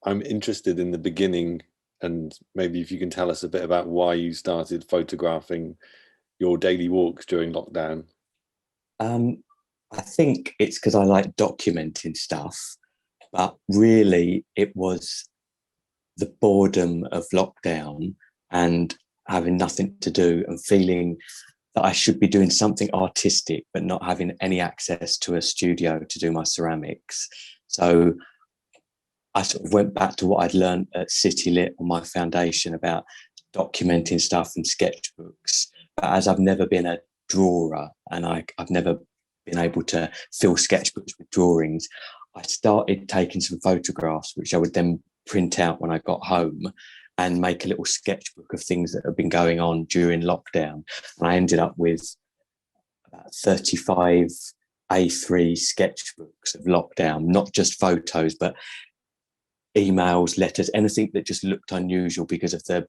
I'm interested in the beginning, and maybe if you can tell us a bit about why you started photographing your daily walks during lockdown. Um, I think it's because I like documenting stuff, but really it was the boredom of lockdown and having nothing to do and feeling that I should be doing something artistic, but not having any access to a studio to do my ceramics. So I sort of went back to what I'd learned at City Lit on my foundation about documenting stuff and sketchbooks. But as I've never been a drawer and I've never been able to fill sketchbooks with drawings, I started taking some photographs, which I would then print out when I got home and make a little sketchbook of things that have been going on during lockdown. And I ended up with about 35 A3 sketchbooks of lockdown, not just photos, but emails, letters, anything that just looked unusual because of the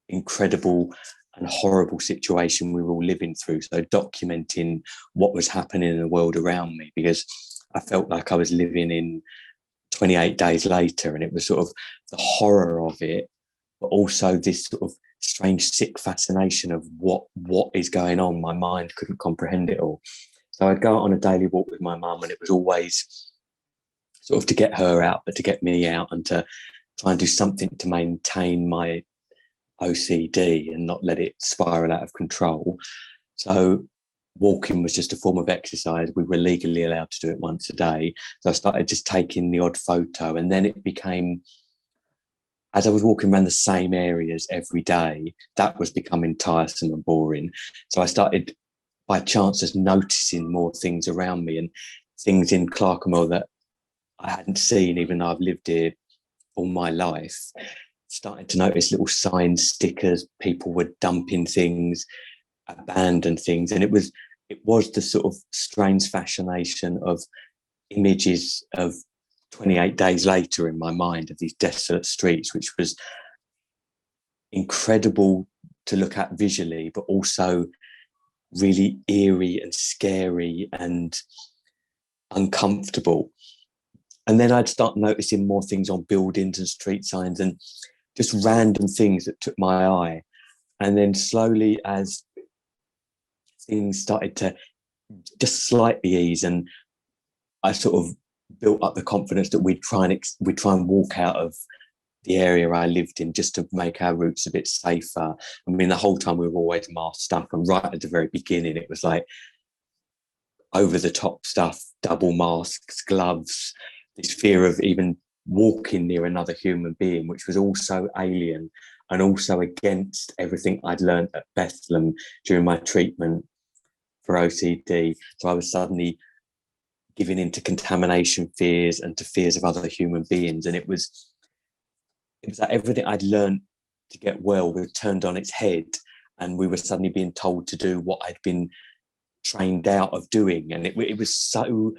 incredible and horrible situation we were all living through. So documenting what was happening in the world around me, because I felt like I was living in 28 days later, and it was sort of the horror of it, but also this sort of strange sick fascination of what is going on. My mind couldn't comprehend it all. So I'd go out on a daily walk with my mum, and it was always sort of to get her out, but to get me out and to try and do something to maintain my OCD and not let it spiral out of control. So walking was just a form of exercise. We were legally allowed to do it once a day. So I started just taking the odd photo, and then it became, as I was walking around the same areas every day, that was becoming tiresome and boring. So I started by chance just noticing more things around me and things in Clerkenwell that I hadn't seen, even though I've lived here all my life. Starting to notice little signs, stickers, people were dumping things, abandoned things. And it was the sort of strange fascination of images of 28 days later in my mind of these desolate streets, which was incredible to look at visually, but also really eerie and scary and uncomfortable. And then I'd start noticing more things on buildings and street signs and just random things that took my eye. And then slowly, as things started to just slightly ease, and I sort of built up the confidence that we'd try and walk out of the area I lived in just to make our routes a bit safer. I mean, the whole time we were always masked up, and right at the very beginning, it was like over the top stuff, double masks, gloves, this fear of even walking near another human being, which was also alien and also against everything I'd learned at Bethlehem during my treatment for OCD. So I was suddenly giving into contamination fears and to fears of other human beings. And it was like everything I'd learned to get well was turned on its head, and we were suddenly being told to do what I'd been trained out of doing. And it was so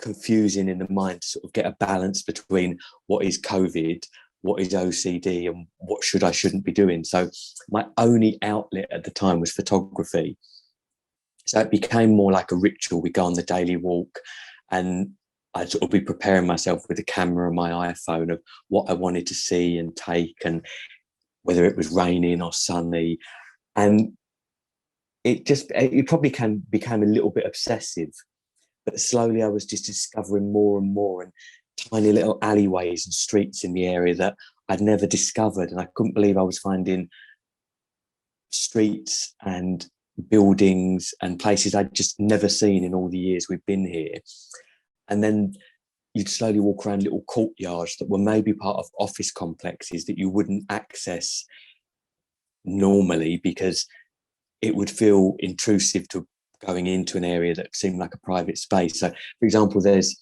confusing in the mind to sort of get a balance between what is COVID, what is OCD, and what shouldn't be doing. So my only outlet at the time was photography. So it became more like a ritual. We go on the daily walk, and I'd sort of be preparing myself with a camera on my iPhone of what I wanted to see and take, and whether it was raining or sunny. And it probably became a little bit obsessive. But slowly I was just discovering more and more, and tiny little alleyways and streets in the area that I'd never discovered. And I couldn't believe I was finding streets and buildings and places I'd just never seen in all the years we've been here. And then you'd slowly walk around little courtyards that were maybe part of office complexes that you wouldn't access normally because it would feel intrusive to going into an area that seemed like a private space. So, for example, there's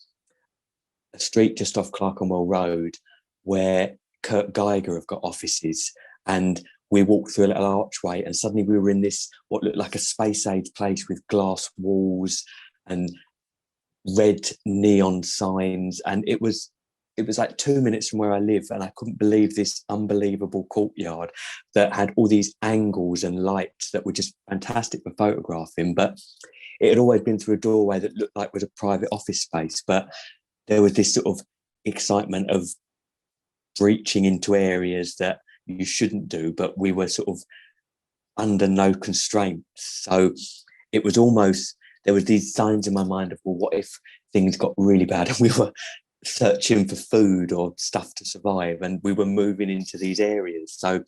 a street just off Clerkenwell Road where Kurt Geiger have got offices, and we walked through a little archway, and suddenly we were in this, what looked like a space-age place with glass walls and red neon signs. And it was like 2 minutes from where I live, and I couldn't believe this unbelievable courtyard that had all these angles and lights that were just fantastic for photographing. But it had always been through a doorway that looked like it was a private office space. But there was this sort of excitement of breaching into areas that you shouldn't do, but we were sort of under no constraints. So it was almost, there was these signs in my mind of, well, what if things got really bad and we were searching for food or stuff to survive, and we were moving into these areas. So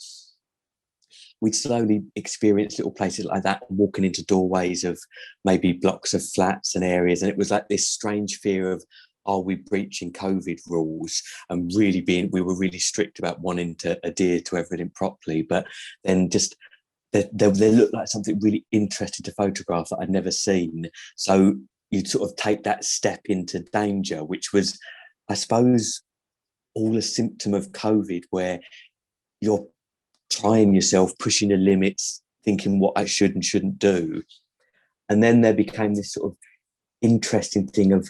we'd slowly experience little places like that, walking into doorways of maybe blocks of flats and areas. And it was like this strange fear of, are we breaching COVID rules? And really we were really strict about wanting to adhere to everything properly. But then just, they looked like something really interesting to photograph that I'd never seen. So you'd sort of take that step into danger, which was, I suppose, all a symptom of COVID, where you're trying yourself, pushing the limits, thinking what I should and shouldn't do. And then there became this sort of interesting thing of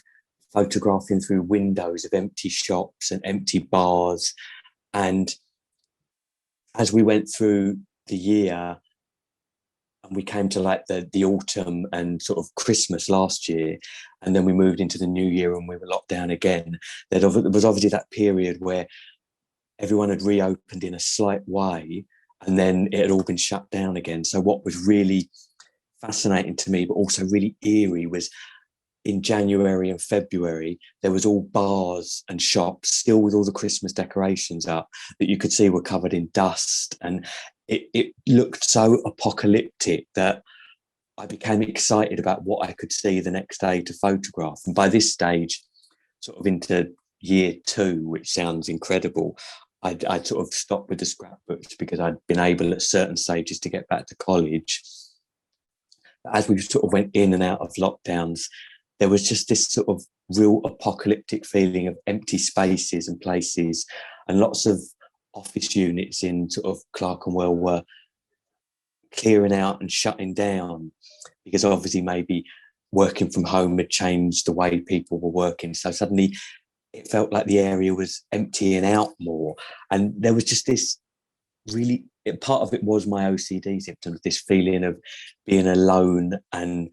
photographing through windows of empty shops and empty bars. And as we went through the year, and we came to like the autumn and sort of Christmas last year, and then we moved into the new year and we were locked down again, there was obviously that period where everyone had reopened in a slight way, and then it had all been shut down again. So what was really fascinating to me, but also really eerie, was in January and February, there was all bars and shops still with all the Christmas decorations up that you could see were covered in dust. And it looked so apocalyptic that I became excited about what I could see the next day to photograph. And by this stage, sort of into year 2, which sounds incredible, I'd sort of stopped with the scrapbooks because I'd been able at certain stages to get back to college. As we sort of went in and out of lockdowns, there was just this sort of real apocalyptic feeling of empty spaces and places, and lots of office units in sort of Clerkenwell were clearing out and shutting down because obviously maybe working from home had changed the way people were working. So suddenly it felt like the area was emptying out more. And there was just this really, part of it was my OCD symptoms, this feeling of being alone and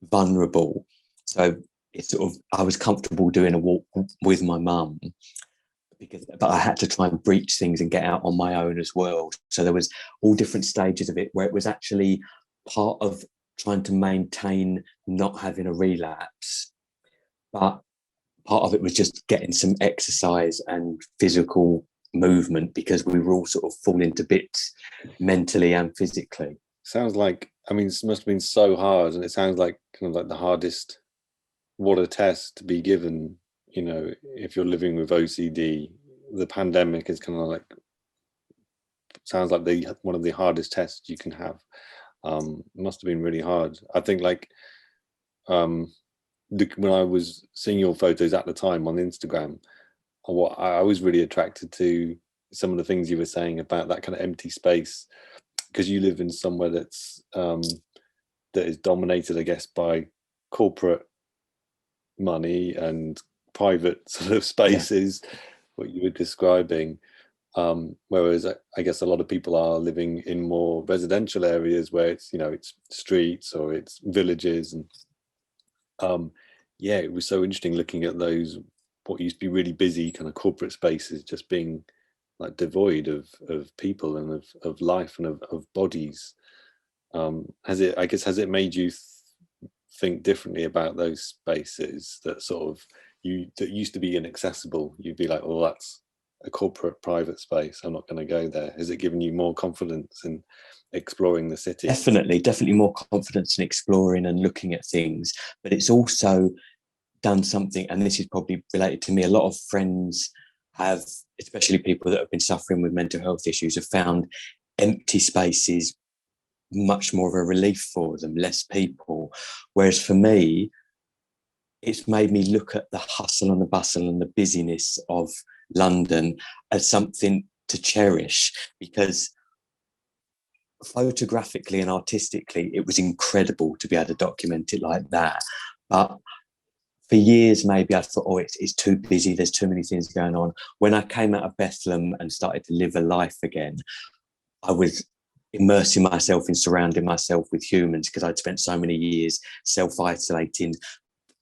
vulnerable. So it's sort of, I was comfortable doing a walk with my mum, but I had to try and breach things and get out on my own as well. So there was all different stages of it where it was actually part of trying to maintain not having a relapse, but part of it was just getting some exercise and physical movement because we were all sort of falling to bits mentally and physically. Sounds like, I mean, it must have been so hard, and it sounds like kind of like the hardest, what a test to be given, you know, if you're living with OCD. The pandemic is kind of like, sounds like one of the hardest tests you can have. Must have been really hard. I think like when I was seeing your photos at the time on Instagram, what I was really attracted to some of the things you were saying about that kind of empty space, because you live in somewhere that's that is dominated, I guess, by corporate money and private sort of spaces, what you were describing. Whereas I guess a lot of people are living in more residential areas where it's, you know, it's streets or it's villages. And yeah, it was so interesting looking at those, what used to be really busy kind of corporate spaces just being like devoid of people and of life and of bodies. Has it made you think differently about those spaces that sort of that used to be inaccessible? You'd be like, well, that's a corporate private space, I'm not going to go there. Has it given you more confidence in exploring the city? Definitely more confidence in exploring and looking at things. But it's also done something, and this is probably related to me, a lot of friends have, especially people that have been suffering with mental health issues, have found empty spaces much more of a relief for them, less people. Whereas for me, it's made me look at the hustle and the bustle and the busyness of London as something to cherish, because photographically and artistically, it was incredible to be able to document it like that. But for years, maybe I thought, oh, it's too busy, there's too many things going on. When I came out of Bethlehem and started to live a life again, I was immersing myself in surrounding myself with humans, because I'd spent so many years self-isolating,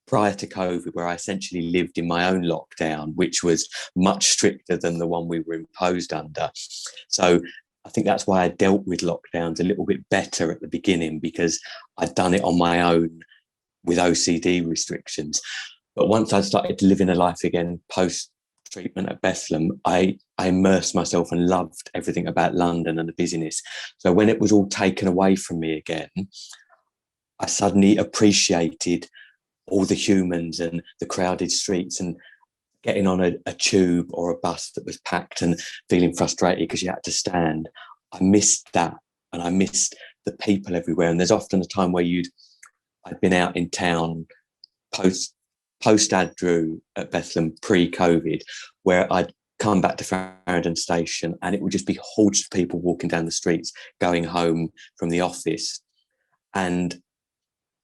prior to COVID, where I essentially lived in my own lockdown, which was much stricter than the one we were imposed under. So I think that's why I dealt with lockdowns a little bit better at the beginning, because I'd done it on my own with OCD restrictions. But once I started living a life again post treatment at Bethlehem, I immersed myself and loved everything about London and the busyness. So when it was all taken away from me again, I suddenly appreciated all the humans and the crowded streets, and getting on a tube or a bus that was packed and feeling frustrated because you had to stand. I missed that, and I missed the people everywhere. And there's often a time where I'd been out in town post Andrew at Bethlehem pre-COVID, where I'd come back to Farringdon Station and it would just be hordes of people walking down the streets going home from the office, and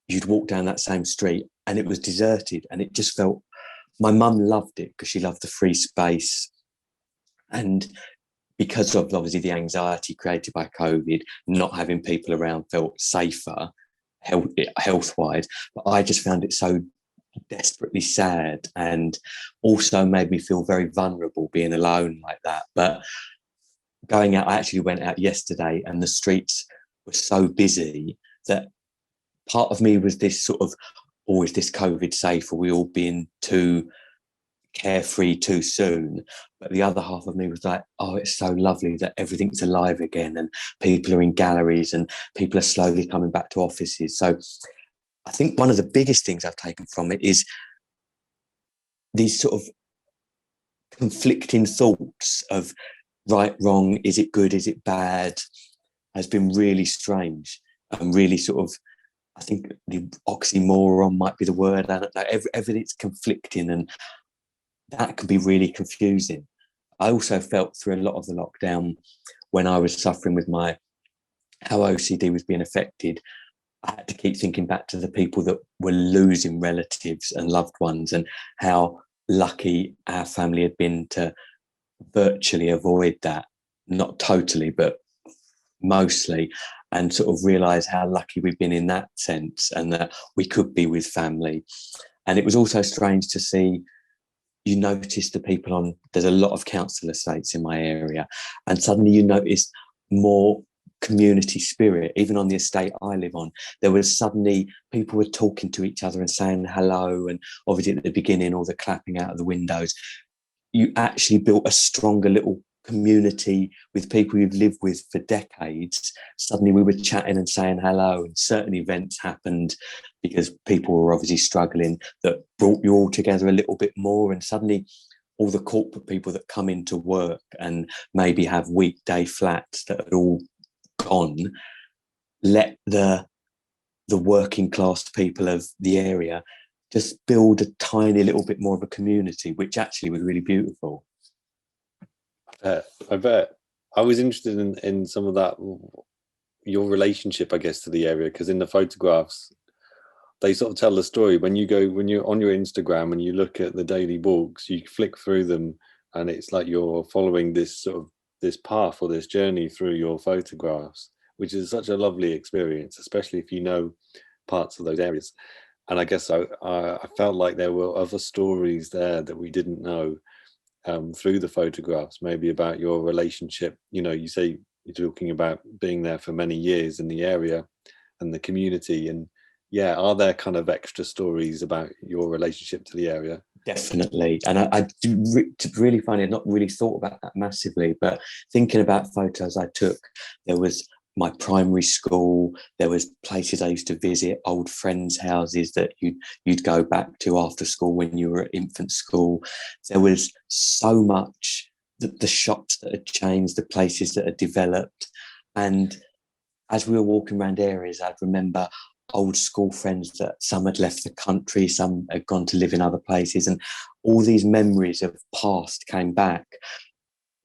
you'd walk down that same street and it was deserted, and it just felt, my mum loved it because she loved the free space, and because of obviously the anxiety created by COVID, not having people around felt safer health-wise. But I just found it so desperately sad, and also made me feel very vulnerable being alone like that. But going out, I actually went out yesterday and the streets were so busy that part of me was this sort of, always this COVID safe, are we all being too carefree too soon? But the other half of me was like, oh, it's so lovely that everything's alive again, and people are in galleries and people are slowly coming back to offices. So I think one of the biggest things I've taken from it is these sort of conflicting thoughts of right, wrong, is it good, is it bad, has been really strange, and really sort of, I think the oxymoron might be the word. I don't know, everything's conflicting, and that can be really confusing. I also felt through a lot of the lockdown, when I was suffering with how OCD was being affected, I had to keep thinking back to the people that were losing relatives and loved ones, and how lucky our family had been to virtually avoid that. Not totally, but mostly. And sort of realise how lucky we've been in that sense, and that we could be with family. And it was also strange to see, you notice the people there's a lot of council estates in my area, and suddenly you notice more community spirit. Even on the estate I live on, there was suddenly people were talking to each other and saying hello, and obviously at the beginning all the clapping out of the windows. You actually built a stronger little community with people you've lived with for decades. Suddenly we were chatting and saying hello, and certain events happened because people were obviously struggling that brought you all together a little bit more. And suddenly all the corporate people that come into work and maybe have weekday flats that had all gone, let the working class people of the area just build a tiny little bit more of a community, which actually was really beautiful. I bet. I was interested in some of that, your relationship, I guess, to the area, because in the photographs, they sort of tell the story. When you're on your Instagram and you look at the daily walks, you flick through them, and it's like you're following this sort of this path or this journey through your photographs, which is such a lovely experience, especially if you know parts of those areas. And I guess I felt like there were other stories there that we didn't know through the photographs, maybe about your relationship. You know, you say you're talking about being there for many years in the area and the community, and yeah, are there kind of extra stories about your relationship to the area? Definitely. And I really find it, not really thought about that massively, but thinking about photos I took, there was my primary school, there was places I used to visit, old friends' houses that you'd go back to after school when you were at infant school. There was so much, the shops that had changed, the places that had developed. And as we were walking around areas, I'd remember old school friends that some had left the country, some had gone to live in other places, and all these memories of past came back.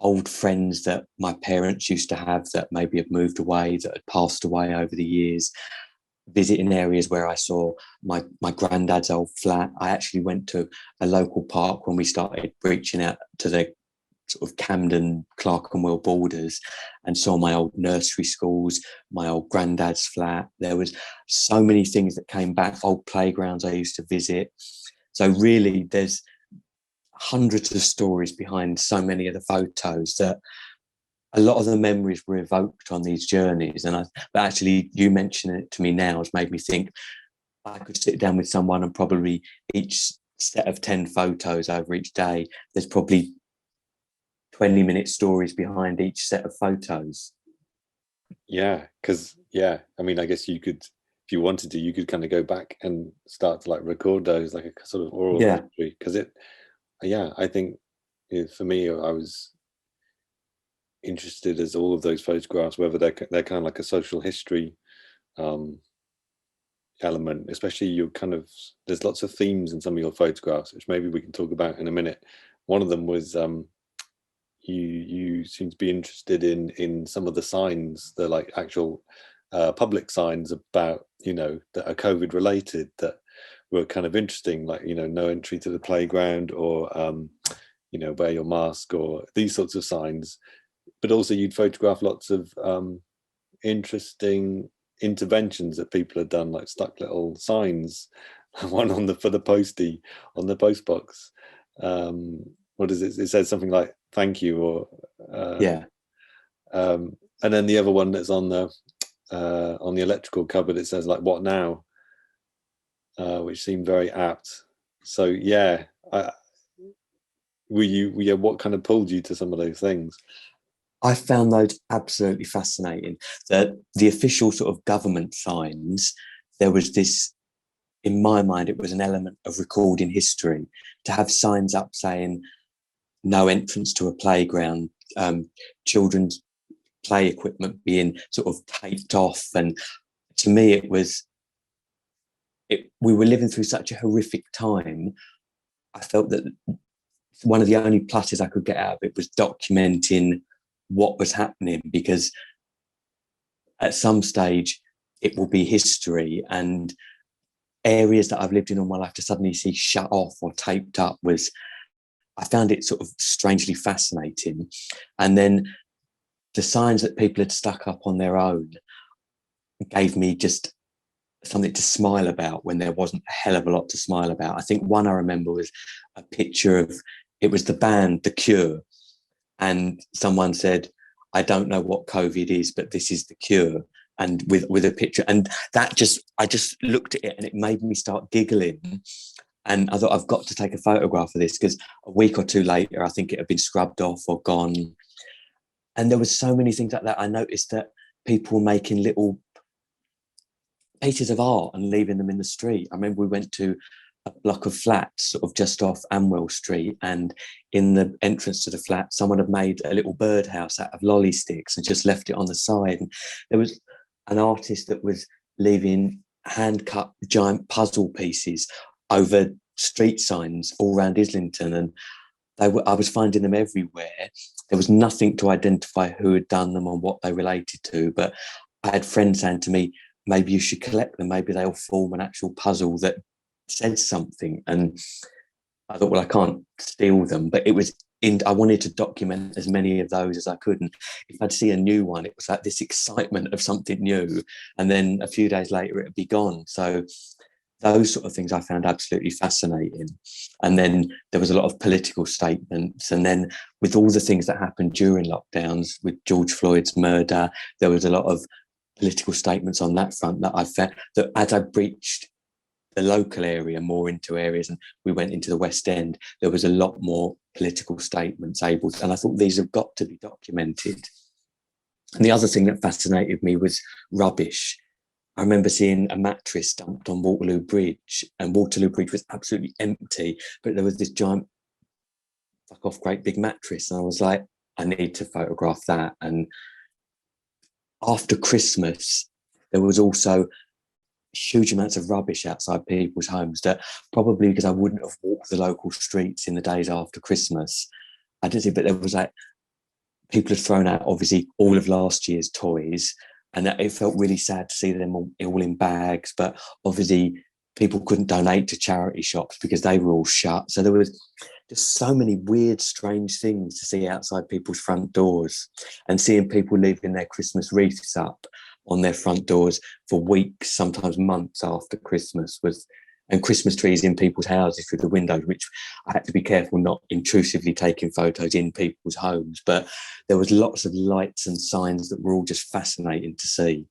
Old friends that my parents used to have that maybe had moved away, that had passed away over the years. Visiting areas where I saw my granddad's old flat. I actually went to a local park when we started reaching out to the sort of Camden, Clerkenwell borders, and saw my old nursery schools, my old granddad's flat. There was so many things that came back, old playgrounds I used to visit. So really, there's hundreds of stories behind so many of the photos that a lot of the memories were evoked on these journeys. But actually, you mentioning it to me now has made me think I could sit down with someone and probably each set of 10 photos over each day, there's probably 20-minute stories behind each set of photos. Yeah, because I mean, I guess you could, if you wanted to, you could kind of go back and start to like record those like a sort of oral history. Because I think for me, I was interested as all of those photographs, whether they're kind of like a social history element, especially there's lots of themes in some of your photographs, which maybe we can talk about in a minute. One of them was you seem to be interested in some of the signs, the like actual public signs about, that are COVID related, that were kind of interesting, like, no entry to the playground, or wear your mask, or these sorts of signs. But also you'd photograph lots of interesting interventions that people had done, like stuck little signs, one for the postie on the post box. What is it? It says something like "thank you" or and then the other one that's on the electrical cupboard, it says like "what now," which seemed very apt. So what kind of pulled you to some of those things? I found those absolutely fascinating. That the official sort of government signs, there was this, in my mind, it was an element of recording history to have signs up saying no entrance to a playground, children's play equipment being sort of taped off. And to me, we were living through such a horrific time. I felt that one of the only pluses I could get out of it was documenting what was happening, because at some stage it will be history, and areas that I've lived in all my life to suddenly see shut off or taped up I found it sort of strangely fascinating. And then the signs that people had stuck up on their own gave me just something to smile about when there wasn't a hell of a lot to smile about. I think one I remember was a picture of, it was the band The Cure, and someone said, "I don't know what COVID is, but this is The Cure," and with a picture. And I just looked at it and it made me start giggling. And I thought, I've got to take a photograph of this, because a week or two later, I think it had been scrubbed off or gone. And there was so many things like that. I noticed that people were making little pieces of art and leaving them in the street. I remember we went to a block of flats sort of just off Amwell Street, and in the entrance to the flat, someone had made a little birdhouse out of lolly sticks and just left it on the side. And there was an artist that was leaving hand-cut giant puzzle pieces over street signs all around Islington, and I was finding them everywhere. There was nothing to identify who had done them or what they related to, but I had friends saying to me, maybe you should collect them, maybe they'll form an actual puzzle that says something. And I thought, well, I can't steal them, but I wanted to document as many of those as I could. And if I'd see a new one, it was like this excitement of something new, and then a few days later it'd be gone. So those sort of things I found absolutely fascinating. And then there was a lot of political statements. And then with all the things that happened during lockdowns, with George Floyd's murder, there was a lot of political statements on that front that I felt that as I breached the local area more into areas, and we went into the West End, there was a lot more political statements and I thought these have got to be documented. And the other thing that fascinated me was rubbish. I remember seeing a mattress dumped on Waterloo Bridge, and Waterloo Bridge was absolutely empty, but there was this giant fuck off great big mattress, and I was like, I need to photograph that. And after Christmas, there was also huge amounts of rubbish outside people's homes, that probably because I wouldn't have walked the local streets in the days after Christmas, I didn't see, but there was like, people had thrown out obviously all of last year's toys, and it felt really sad to see them all in bags, but obviously people couldn't donate to charity shops because they were all shut. So there just so many weird, strange things to see outside people's front doors, and seeing people leaving their Christmas wreaths up on their front doors for weeks, sometimes months after Christmas, and Christmas trees in people's houses through the windows, which I had to be careful not intrusively taking photos in people's homes. But there was lots of lights and signs that were all just fascinating to see.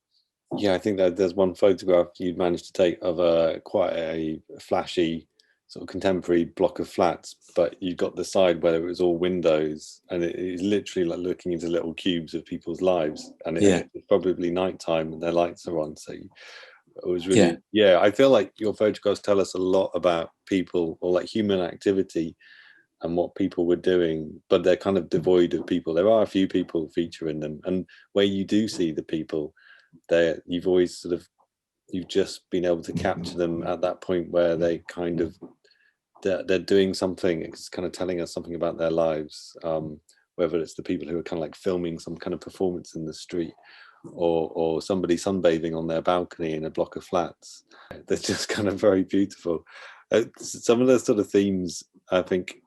Yeah, I think that there's one photograph you'd managed to take of quite a flashy sort of contemporary block of flats, but you got the side where it was all windows, and it is literally like looking into little cubes of people's lives, and it's probably nighttime and their lights are on. So it was really, I feel like your photographs tell us a lot about people, or like human activity and what people were doing, but they're kind of devoid of people. There are a few people featuring them, and where you do see the people there, you've just been able to capture them at that point where they kind of they're doing something. It's kind of telling us something about their lives, whether it's the people who are kind of like filming some kind of performance in the street, or somebody sunbathing on their balcony in a block of flats. They're just kind of very beautiful. Some of the sort of themes I think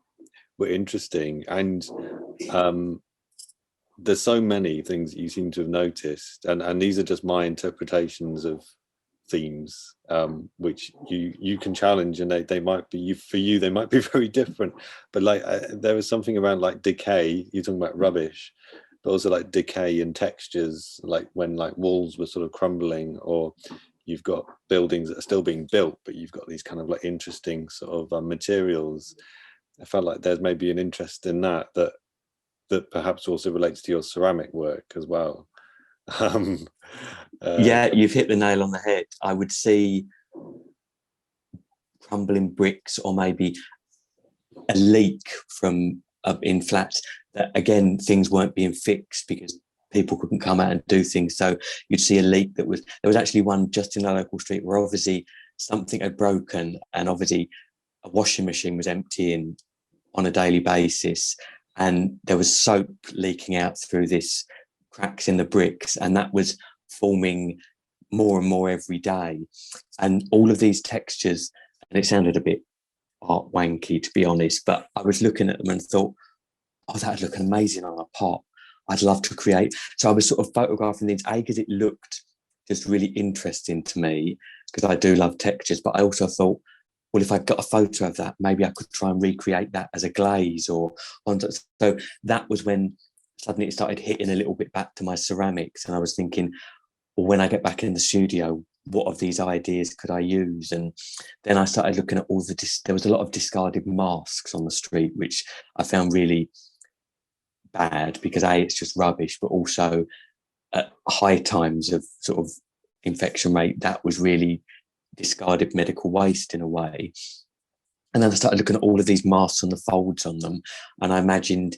were interesting, and there's so many things that you seem to have noticed, and these are just my interpretations of themes, which you can challenge, and they might be, for you they might be very different. But like there was something around like decay. You're talking about rubbish, but also like decay and textures, like when like walls were sort of crumbling, or you've got buildings that are still being built, but you've got these kind of like interesting sort of materials. I felt like there's maybe an interest in that perhaps also relates to your ceramic work as well. You've hit the nail on the head. I would see crumbling bricks, or maybe a leak from in flats that, again, things weren't being fixed because people couldn't come out and do things. So you'd see a leak there was actually one just in the local street where obviously something had broken, and obviously a washing machine was emptying on a daily basis, and there was soap leaking out through this cracks in the bricks, and that was forming more and more every day. And all of these textures, and it sounded a bit art wanky, to be honest, but I was looking at them and thought, oh, that would look amazing on a pot. I'd love to create. So I was sort of photographing these, because it looked just really interesting to me, because I do love textures, but I also thought, well, if I got a photo of that, maybe I could try and recreate that as a glaze or on. So that was when suddenly it started hitting a little bit back to my ceramics. And I was thinking, well, when I get back in the studio, what of these ideas could I use? And then I started looking at all there was a lot of discarded masks on the street, which I found really bad because it's just rubbish, but also at high times of sort of infection rate, that was really discarded medical waste in a way. And then I started looking at all of these masks and the folds on them, and I imagined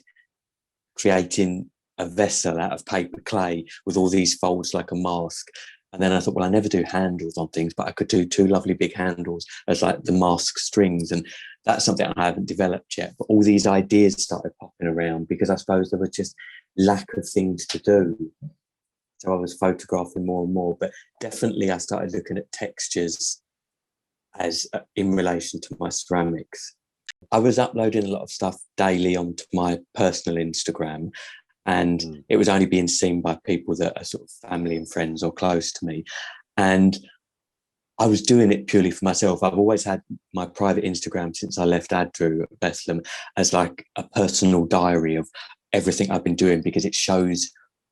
creating a vessel out of paper clay with all these folds like a mask. And then I thought, well, I never do handles on things, but I could do two lovely big handles as like the mask strings. And that's something I haven't developed yet. But all these ideas started popping around because I suppose there was just lack of things to do. So I was photographing more and more, but definitely I started looking at textures as in relation to my ceramics. I was uploading a lot of stuff daily onto my personal Instagram, and it was only being seen by people that are sort of family and friends or close to me. And I was doing it purely for myself. I've always had my private Instagram since I left Adru at Bethlehem as like a personal diary of everything I've been doing, because it shows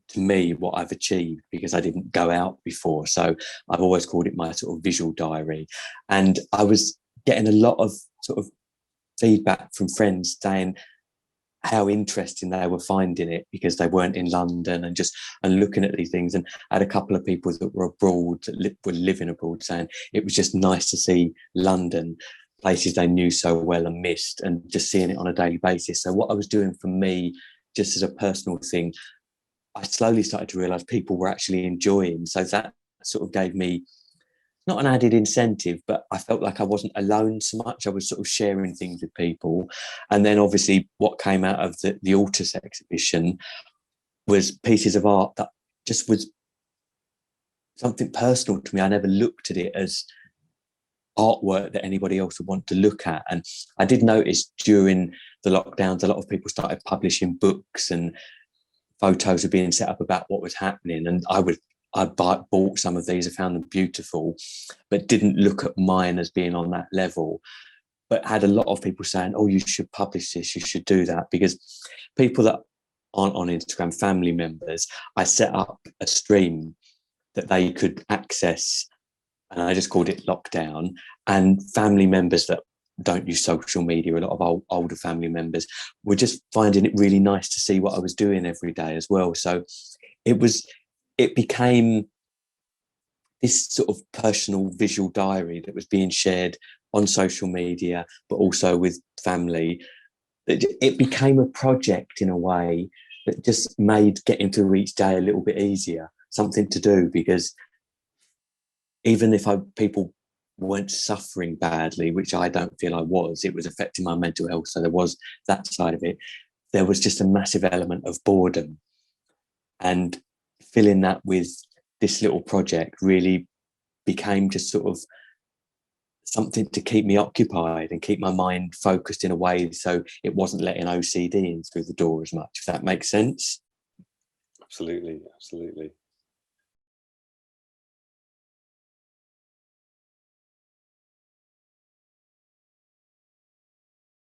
to me what I've achieved, because I didn't go out before. So I've always called it my sort of visual diary. And I was getting a lot of sort of feedback from friends saying how interesting they were finding it, because they weren't in London, and looking at these things. And I had a couple of people that were abroad, that were living abroad, saying it was just nice to see London, places they knew so well and missed, and just seeing it on a daily basis. So what I was doing for me, just as a personal thing, I slowly started to realise people were actually enjoying. So that sort of gave me not an added incentive, but I felt like I wasn't alone so much. I was sort of sharing things with people. And then obviously what came out of the Altus exhibition was pieces of art that just was something personal to me. I never looked at it as artwork that anybody else would want to look at. And I did notice during the lockdowns, a lot of people started publishing books and photos were being set up about what was happening. And I bought some of these, I found them beautiful, but didn't look at mine as being on that level. But had a lot of people saying, oh, you should publish this, you should do that. Because people that aren't on Instagram, family members, I set up a stream that they could access, and I just called it Lockdown. And family members that don't use social media, a lot of older family members, were just finding it really nice to see what I was doing every day as well. So it became this sort of personal visual diary that was being shared on social media, but also with family. It became a project in a way that just made getting through each day a little bit easier, something to do, because even if people weren't suffering badly, which I don't feel I was, it was affecting my mental health. So there was that side of it. There was just a massive element of boredom, and filling that with this little project really became just sort of something to keep me occupied and keep my mind focused in a way so it wasn't letting OCD in through the door as much, if that makes sense. Absolutely, absolutely.